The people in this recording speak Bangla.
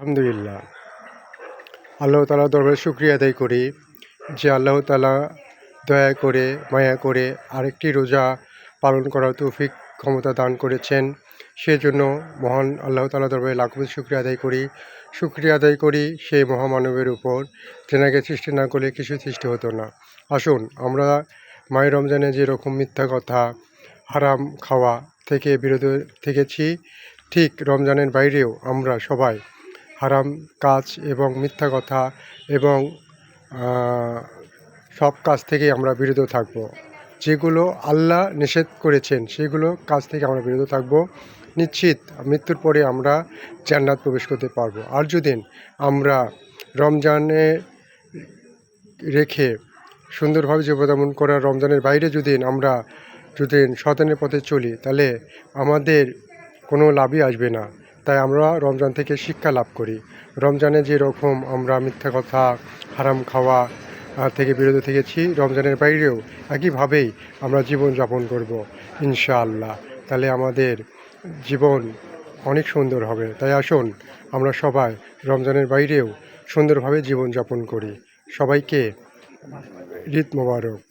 আলহামদুলিল্লাহ। আল্লাহ তাআলার দরবারে শুকরিয়া আদায় করি যে আল্লাহ তাআলা দয়া করে, মায়া করে আরেকটি রোজা পালন করার তৌফিক ক্ষমতা দান করেছেন। সেজন্য মহান আল্লাহ তাআলার দরবারে লাখ কোটি শুকরিয়া আদায় করি। শুকরিয়া আদায় করি সেই মহামানবের উপর, যেনাকে সৃষ্টি না করলে কিছুই সৃষ্টি হতো না। আসুন আমরা মাহে রমজানে যেরকম মিথ্যা কথা, হারাম খাওয়া থেকে বিরত থেকেছি, ঠিক রমজানের বাইরেও আমরা সবাই হারাম কাজ এবং মিথ্যা কথা এবং সব কাজ থেকেই আমরা বিরত থাকব। যেগুলো আল্লাহ নিষেধ করেছেন সেগুলো কাজ থেকে আমরা বিরত থাকব। নিশ্চিত মৃত্যুর পরে আমরা জান্নাত প্রবেশ করতে পারব। আর যদি আমরা রমজানে রেখে সুন্দরভাবে জীবনযাপন করা, রমজানের বাইরে যদি আমরা শয়তানের পথে চলি, তাহলে আমাদের কোনো লাভই আসবে না। তাই আমরা রমজান থেকে শিক্ষা লাভ করি। রমজানে যেরকম আমরা মিথ্যা কথা, হারাম খাওয়া থেকে বিরত থেকেছি, রমজানের বাইরেও একইভাবেই আমরা জীবনযাপন করব ইনশাআল্লাহ। তাহলে আমাদের জীবন অনেক সুন্দর হবে। তাই আসুন আমরা সবাই রমজানের বাইরেও সুন্দরভাবে জীবনযাপন করি। সবাইকে ঈদ মোবারক।